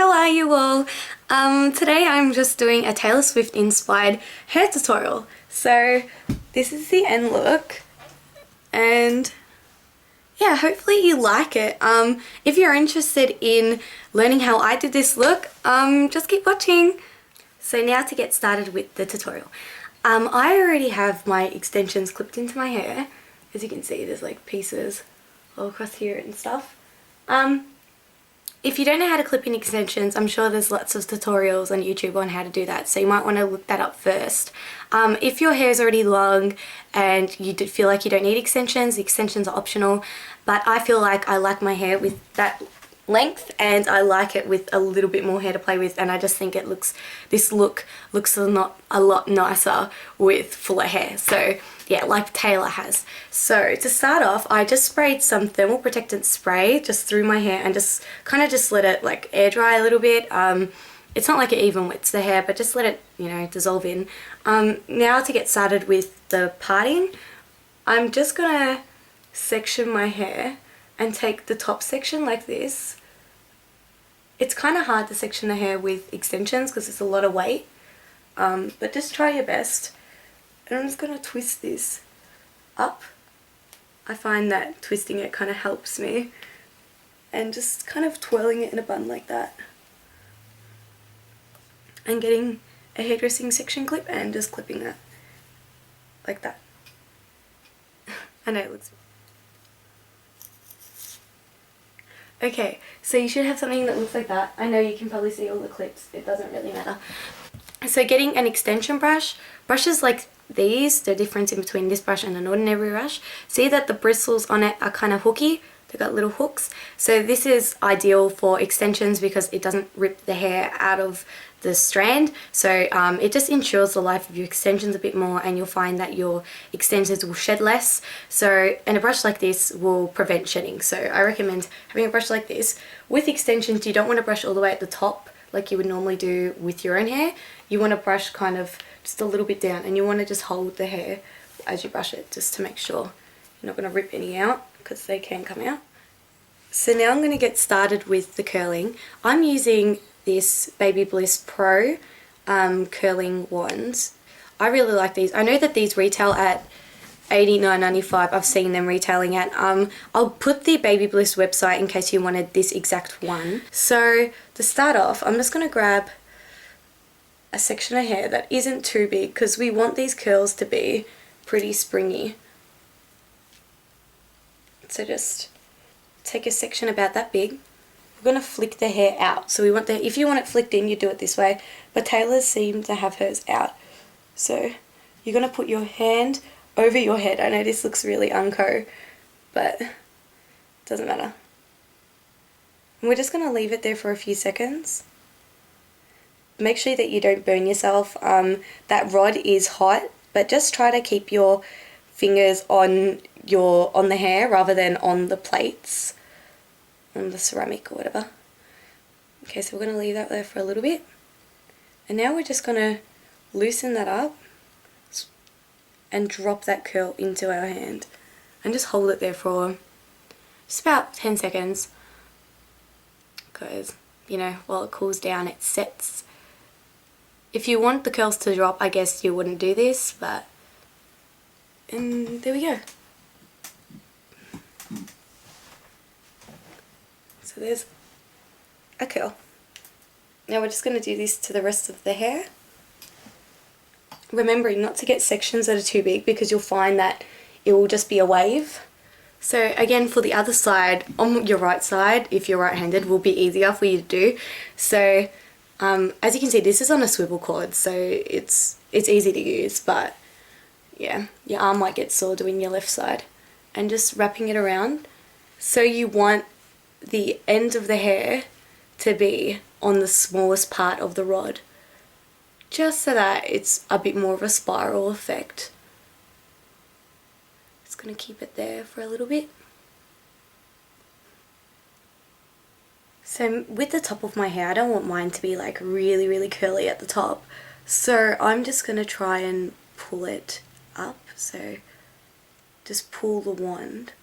how are you all? Today I'm just doing a Taylor Swift inspired hair tutorial. So this is the end look, and yeah, hopefully you like it. If you're interested in learning how I did this look, just keep watching. So now to get started with the tutorial. I already have my extensions clipped into my hair. As you can see, there's like pieces all across here and stuff. If you don't know how to clip in extensions, I'm sure there's lots of tutorials on YouTube on how to do that, so you might want to look that up first. If your hair is already long and you feel like you don't need extensions, the extensions are optional, but I feel like I like my hair with that length and I like it with a little bit more hair to play with, and I just think this look looks a lot nicer with fuller hair. So yeah, like Taylor has. So to start off, I just sprayed some thermal protectant spray just through my hair and just kind of just let it like air dry a little bit. It's not like it even wets the hair, but just let it, you know, dissolve in. Now to get started with the parting, I'm just gonna section my hair and take the top section like this. It's kind of hard to section the hair with extensions because it's a lot of weight, but just try your best. And I'm just going to twist this up. I find that twisting it kind of helps me, and just kind of twirling it in a bun like that, and getting a hairdressing section clip and just clipping that like that. I know it looks... Okay, so you should have something that looks like that. I know you can probably see all the clips, it doesn't really matter. So getting an extension brush, brushes like these, the difference in between this brush and an ordinary brush, see that the bristles on it are kind of hooky, they've got little hooks. So this is ideal for extensions because it doesn't rip the hair out of the strand, so it just ensures the life of your extensions a bit more, and you'll find that your extensions will shed less. So, and a brush like this will prevent shedding, so I recommend having a brush like this. With extensions, you don't want to brush all the way at the top like you would normally do with your own hair. You want to brush kind of just a little bit down, and you want to just hold the hair as you brush it just to make sure you're not going to rip any out, because they can come out. So now I'm going to get started with the curling. I'm using this Baby Bliss Pro curling wands. I really like these. I know that these retail at $89.95. I've seen them retailing at. I'll put the Baby Bliss website in case you wanted this exact one. So to start off, I'm just going to grab a section of hair that isn't too big because we want these curls to be pretty springy. So just take a section about that big. We're going to flick the hair out. So we want the, if you want it flicked in, you do it this way, but Taylor's seem to have hers out. So you're going to put your hand over your head. I know this looks really unco, but it doesn't matter. And we're just going to leave it there for a few seconds. Make sure that you don't burn yourself. That rod is hot, but just try to keep your fingers on the hair rather than on the plates, on the ceramic or whatever. Okay, so we're going to leave that there for a little bit, and now we're just going to loosen that up and drop that curl into our hand and just hold it there for just about 10 seconds, because, you know, while it cools down it sets. If you want the curls to drop, I guess you wouldn't do this, but and there we go. So there's a curl. Now we're just going to do this to the rest of the hair. Remembering not to get sections that are too big because you'll find that it will just be a wave. So again, for the other side, on your right side, if you're right-handed, will be easier for you to do. So as you can see, this is on a swivel cord, so it's easy to use, but yeah, your arm might get sore doing your left side. And just wrapping it around. So you want the end of the hair to be on the smallest part of the rod, just so that it's a bit more of a spiral effect. Just going to keep it there for a little bit. So with the top of my hair, I don't want mine to be like really curly at the top, so I'm just going to try and pull it up. So just pull the wand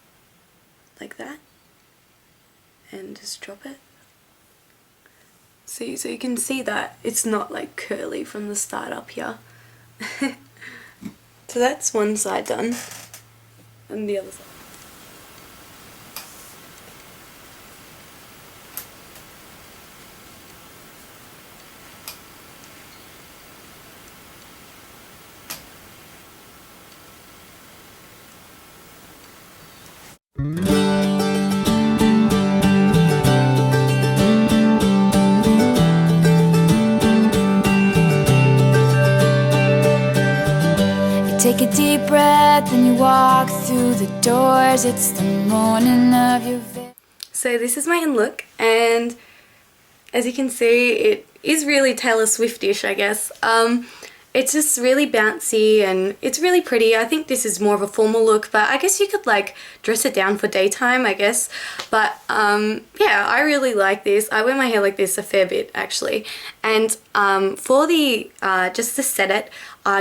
like that and just drop it. See, so you can see that it's not like curly from the start up here. So that's one side done, and the other side. Take a deep breath and you walk through the doors. It's the morning of your So this is my end look, and as you can see, it is really Taylor Swift-ish, I guess. It's just really bouncy and it's really pretty. I think this is more of a formal look, but I guess you could like dress it down for daytime, I guess. But yeah, I really like this. I wear my hair like this a fair bit actually. And for the just to set it,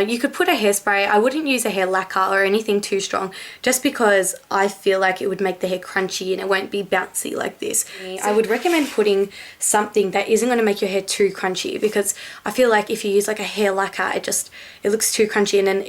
you could put a hairspray. I wouldn't use a hair lacquer or anything too strong, just because I feel like it would make the hair crunchy and it won't be bouncy like this. I would recommend putting something that isn't going to make your hair too crunchy, because I feel like if you use like a hair lacquer, it looks too crunchy and then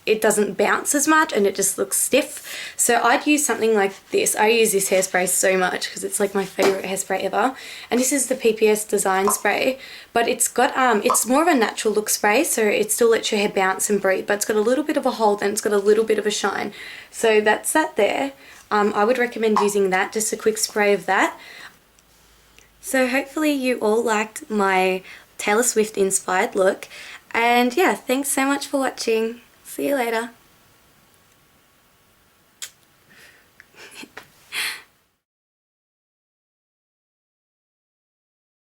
it doesn't bounce as much and it just looks stiff. So I'd use something like this. I use this hairspray so much because it's like my favorite hairspray ever. And this is the PPS Design Spray, but it's got it's more of a natural look spray, so it still lets your hair bounce and breathe, but it's got a little bit of a hold and it's got a little bit of a shine. So that's that there. I would recommend using that, just a quick spray of that. So hopefully you all liked my Taylor Swift inspired look, and yeah, thanks so much for watching. See you later.